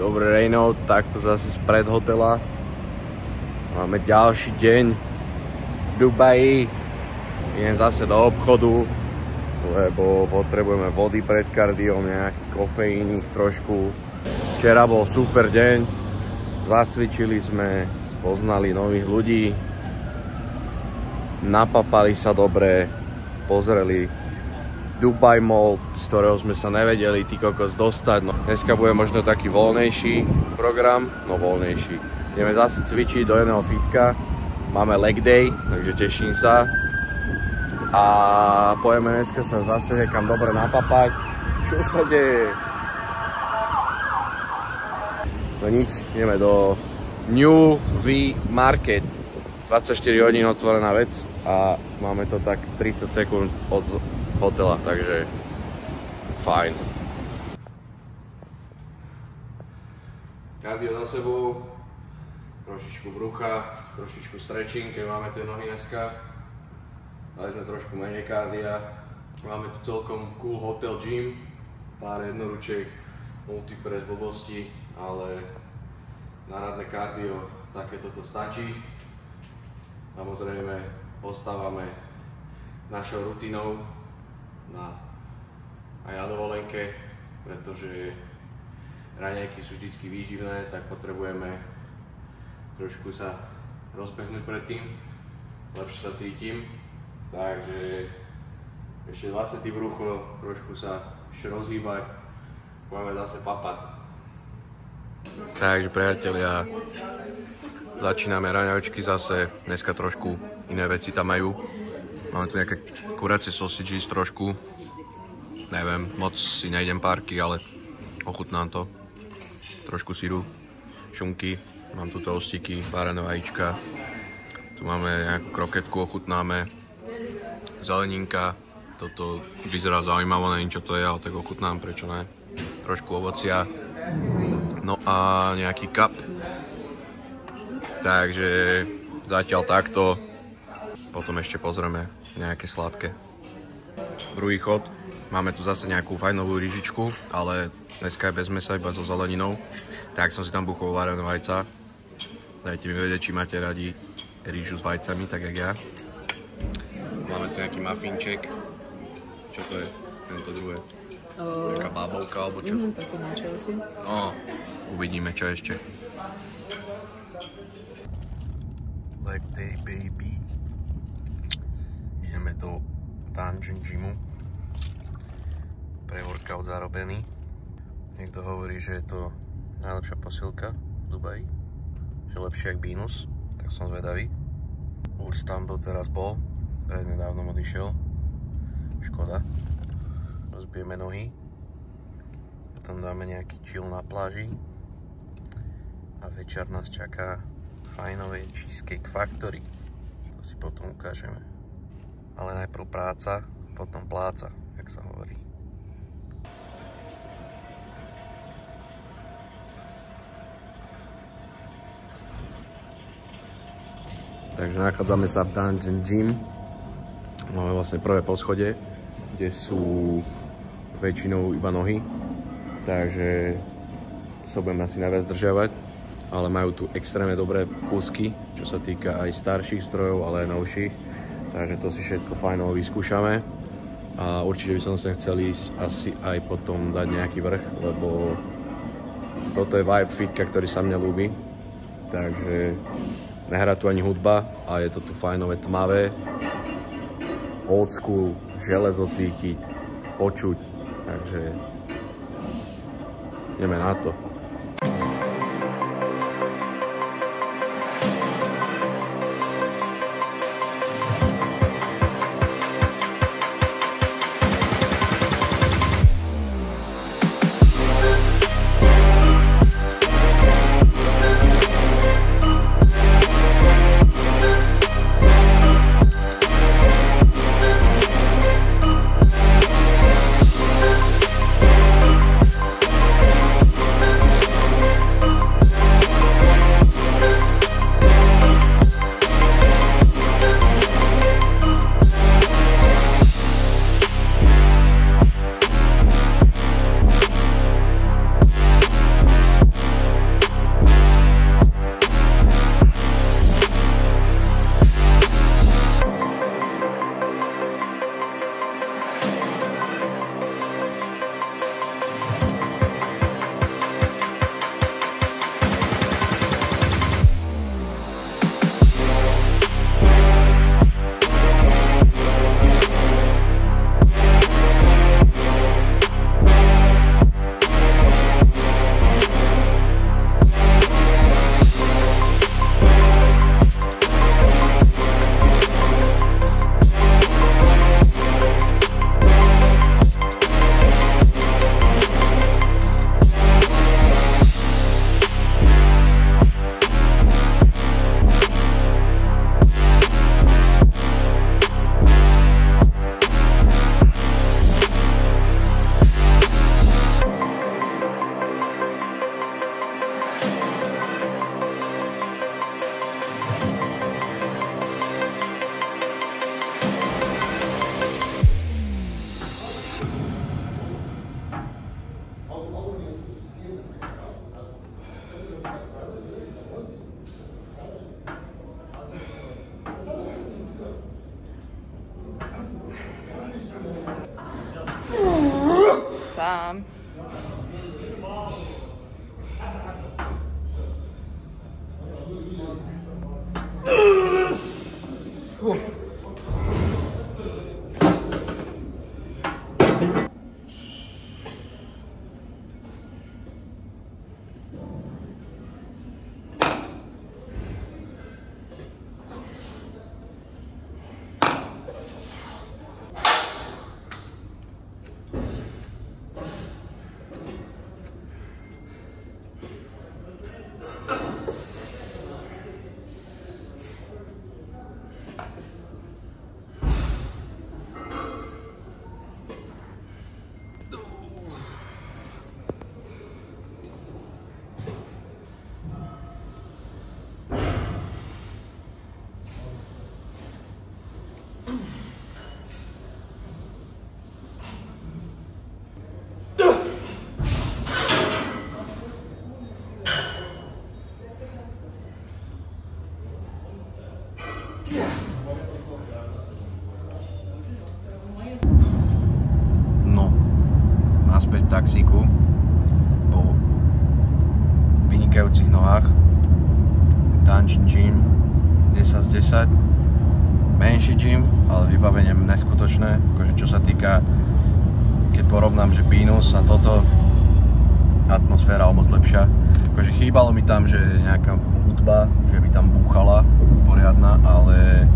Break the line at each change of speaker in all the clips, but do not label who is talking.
dobrý rainout, takto zase spred hotela. Máme ďalší deň v Dubaji. Idem zase do obchodu, lebo potrebujeme vody pred kardiom, nejaký kofeínik trošku. Včera bol super deň, zacvičili sme, poznali nových ľudí, napapali sa dobre, pozreli Dubai Mall, z ktorého sme sa nevedeli ty kokos dostať. No, dneska bude možno taký voľnejší program, no voľnejší. Ideme zase cvičiť do jedného fitka, máme leg day, takže teším sa. A pojeme dneska sa zase niekam dobre napapať. Čo sa deje? No nič, ideme do New V Market. 24 hodín otvorená vec a máme to tak 30 sekúnd od hotela, takže fajn. Kardio za sebou, trošičku brucha, trošičku stretching, keď máme tie nohy dneska. Dali sme trošku menej kardia. Máme tu celkom cool hotel gym, pár jednoručiek, multipress, blbosti, ale na radné kardio takéto to stačí. Samozrejme ostávame našou rutinou aj na dovolenke, pretože raňajky sú vždy výživné, tak potrebujeme trošku sa rozbehnúť predtým, lepšie sa cítim, takže ešte vlastne brucho, trošku sa ešte rozhýbať, budeme zase papať. Takže priatelia, začíname raňajčky zase, dneska trošku iné veci tam majú. Máme tu nejaké kuracie sausages trošku, neviem, moc si nejdem párky, ale ochutnám to. Trošku syru, šunky, mám tu toastiky, varené vajíčka, tu máme nejakú kroketku, ochutnáme, zeleninka, toto vyzerá zaujímavé, neviem čo to je, ale tak ochutnám, prečo ne, trošku ovocia, no a nejaký cup. Takže zatiaľ takto, potom ešte pozrieme nejaké sladké. Druhý chod, máme tu zase nejakú fajnovú rýžičku, ale dneska je bez mesa, iba so zeleninou. Tak som si tam buchol varené vajca. Dajte mi vedieť, či máte radi rýžu s vajcami, tak jak ja. Máme tu nejaký muffinček. Čo to je? Tento druhé. Nejaká bábovka alebo čo?
Takú na Chelsea.
No, uvidíme čo ešte. Leg day baby. Ideme do Dungeon Gymu. Pre workout zarobený. Niekto hovorí, že je to najlepšia posilka v Dubaji. Že lepšie jak Venus. Tak som zvedavý. Urs tam doteraz bol. Prednedávnom odišiel. Škoda. Rozbijeme nohy. Potom dáme nejaký chill na pláži. A večer nás čaká fajnové Cheesecake Factory. To si potom ukážeme. Ale najprv práca, potom pláca, jak sa hovorí. Takže nachádzame sa v Dungeon Gym. Máme vlastne prvé poschodie, kde sú väčšinou iba nohy. Takže sa budeme asi najviac zdržiavať. Ale majú tu extrémne dobré kúsky, čo sa týka aj starších strojov, ale aj novších. Takže to si všetko fajnovo vyskúšame. A určite by som sa chcel ísť asi aj potom dať nejaký vrch, lebo toto je vibe fitka, ktorý sa mne ľúbi. Takže nehrá tu ani hudba a je to tu fajnové tmavé. Old school, železo cítiť, počuť. Takže ideme na to. vynikajúcich nohách. Dungeon Gym 10 z 10. Menší gym, ale vybavenie neskutočné. Akože čo sa týka, keď porovnám, že Pinus a toto, atmosféra o moc lepšia. Akože chýbalo mi tam, že nejaká hudba, že by tam búchala poriadna, ale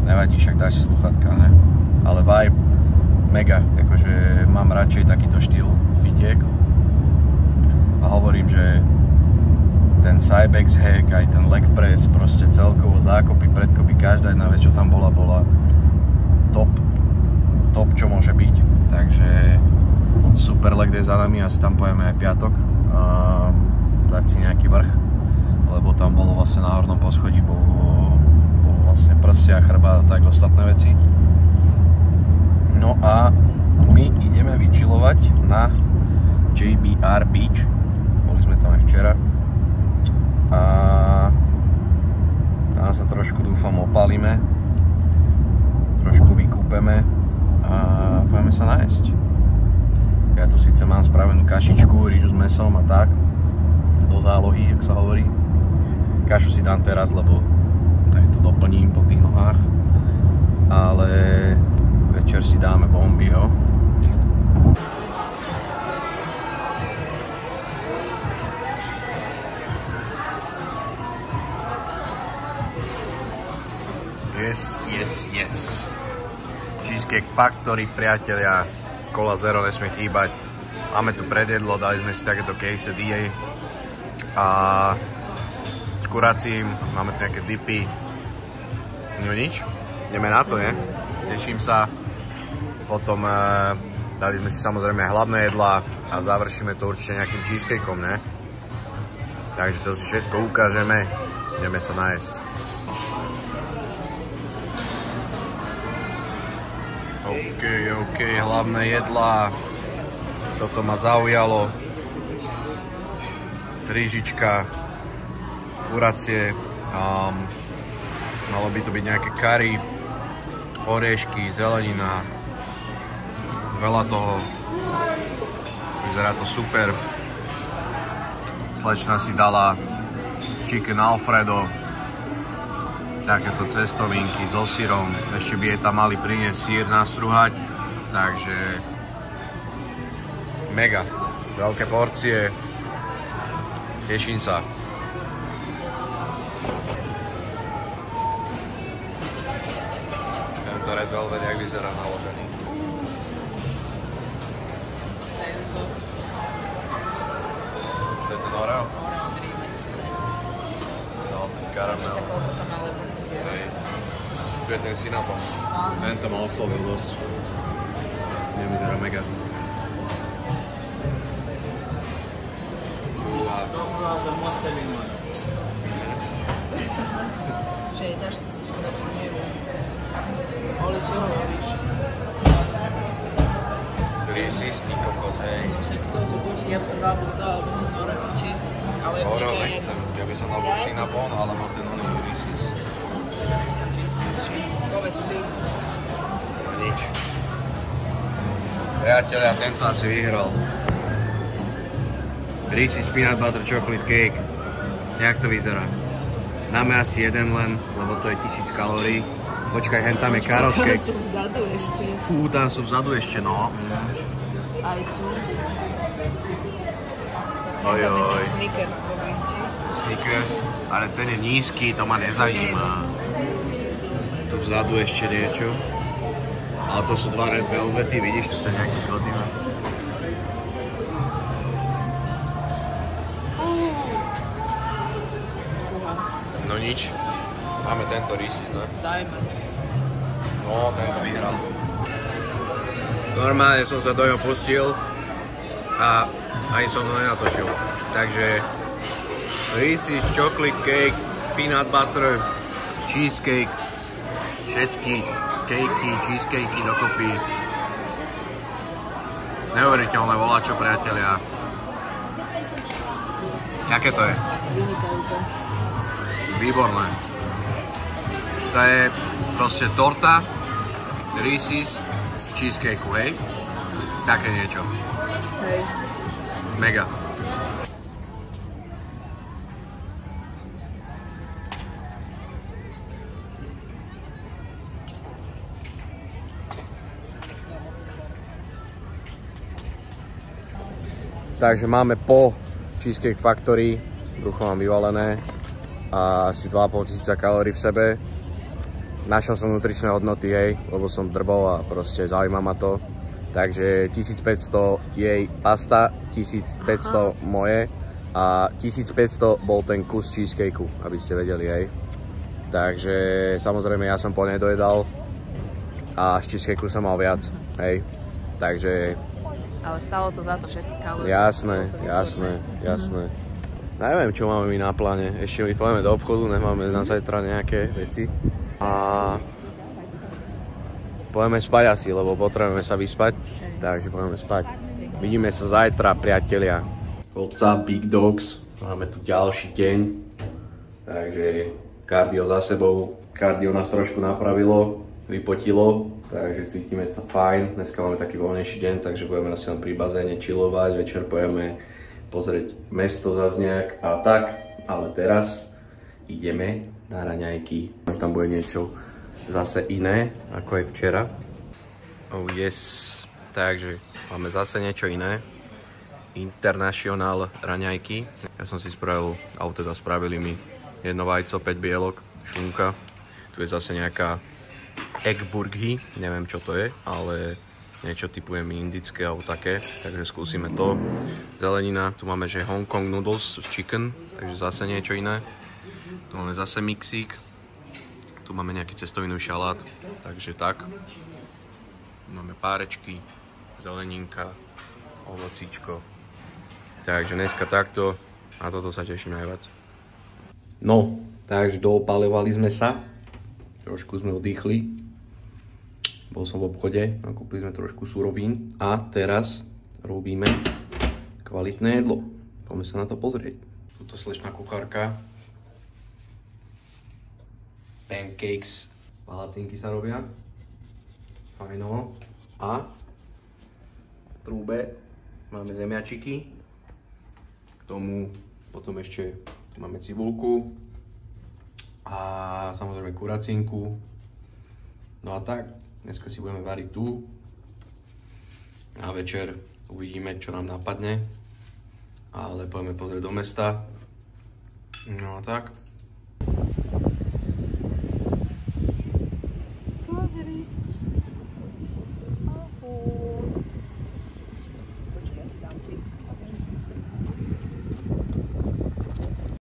nevadí, však dáš si sluchatka, ne? Ale vibe mega, akože mám radšej takýto štýl fitiek. A hovorím, že ten Cybex hack, aj ten leg press, proste celkovo zákopy, predkopy, každá jedna vec, čo tam bola top, čo môže byť. Takže super leg day za nami, asi tam pojeme aj piatok a dať si nejaký vrch, lebo tam bolo vlastne na hornom poschodí, bolo vlastne prsia, chrbát a tak ostatné veci. No a my ideme vyčilovať na JBR Beach, boli sme tam aj včera. A tam sa trošku dúfam opálime, trošku vykúpeme a pojeme sa nájsť. Ja tu síce mám spravenú kašičku, rýžu s mesom a tak, do zálohy, jak sa hovorí. Kašu si dám teraz, lebo nech to doplním po tých nohách, ale večer si dáme bomby, jo. Yes. Cheesecake Factory, priatelia, Cola Zero nesmie chýbať. Máme tu predjedlo, dali sme si takéto quesadille a s kuracím, máme tu nejaké dipy. No nič, ideme na to, ne? Teším sa. Potom dali sme si samozrejme hlavné jedlá a završíme to určite nejakým cheesecakeom, ne? Takže to si všetko ukážeme, ideme sa nájsť. OK, hlavné jedlá. Toto ma zaujalo. Rýžička, kuracie, malo by to byť nejaké curry, oriešky, zelenina, veľa toho. Vyzerá to super. Slečna si dala chicken alfredo, takéto cestovinky so syrom, ešte by jej tam mali priniesť sír nastruhať, takže mega, veľké porcie, teším sa. Tento Red Velvet, jak vyzerá naložený. To je ten Oreo? No, ten karamel. Tu je ten cinnamon. Ten to ma oslovil dosť. Je mi teda mega.
Že je ťažké si povedať, neviem. Ale čo hovoríš?
Reese's, ty kokos, hej.
No však to, že buď ja som dal to, alebo ten Oreo, či...
Oreo nechcem, ja by som dal buď cinnamon, alebo ten Reese's.
Povedz ty.
No nič. Priatelia, tento asi vyhral. Reese's Peanut Butter Chocolate Cake. Jak to vyzerá? Dáme asi jeden len, lebo to je 1000 kalórií. Počkaj, hen tam je carrot cake.
Tam sú vzadu ešte.
Fú, tam sú vzadu ešte, no.
Aj tu.
Ojoj.
Snickers povinči.
Snickers, ale ten je nízky, to ma nezajíma. Tu vzadu ešte niečo. Ale to sú dva Red Velvety, vidíš, to je nejaký godina. No nič, máme tento Reese's, ne?
Dajme.
No, tento vyhral. Normálne som sa do ňoho pustil a ani som to nenatočil. Takže Reese's Chocolate Cake, Peanut Butter, Cheesecake, všetky cakey, cheesecakey dokopy. Neuveriteľné voláčo, priatelia. Jaké to je?
Vynikajúce.
Výborné. To je proste torta Reese's cheesecakeu, hej? Také niečo.
Hej.
Mega. Takže máme po Cheesecake Factory, brucho mám vyvalené a asi 2500 kalórií v sebe. Našiel som nutričné hodnoty, hej, lebo som drbol a proste zaujíma ma to. Takže 1500 jej pasta, 1500 moje a 1500 bol ten kus cheesecakeu, aby ste vedeli, hej. Takže samozrejme ja som pol nedojedal a z cheesecakeu som mal viac, hej. Takže...
Ale stalo to za to všetky kalórie.
Jasné. Neviem, čo máme my na pláne. Ešte my pôjdeme do obchodu, nemáme na zajtra nejaké veci. A pôjdeme spať asi, lebo potrebujeme sa vyspať. Takže pôjdeme spať. Vidíme sa zajtra, priatelia. What's up, big dogs? Máme tu ďalší deň. Takže kardio za sebou. Kardio nás trošku napravilo, vypotilo. Takže cítime sa fajn. Dneska máme taký voľnejší deň, takže budeme asi len pri bazéne chillovať. Večer pôjdeme pozrieť mesto Zazňák a tak. Ale teraz ideme na raňajky. Tam bude niečo zase iné, ako aj včera. Oh yes. Takže máme zase niečo iné. International raňajky. Ja som si spravil, alebo teda spravili mi jedno vajco, 5 bielok, šunka. Tu je zase nejaká egg burgi, neviem čo to je, ale niečo typujem indické alebo také, takže skúsime to. Zelenina, tu máme že Hong Kong noodles chicken, takže zase niečo iné. Tu máme zase mixík, tu máme nejaký cestovinový šalát, takže tak. Tu máme párečky, zeleninka, ovocíčko. Takže dneska takto a toto sa teším najviac. No, takže doopalovali sme sa, trošku sme oddychli. Bol som v obchode, nakúpili sme trošku surovín a teraz robíme kvalitné jedlo. Poďme sa na to pozrieť. Tuto slečná kuchárka. Pancakes, palacinky sa robia. Fajno. A v trúbe máme zemiačiky. K tomu potom ešte máme cibulku a samozrejme kuracinku. No a tak, dneska si budeme variť tu. A večer uvidíme, čo nám napadne. Ale poďme pozrieť do mesta. No a tak.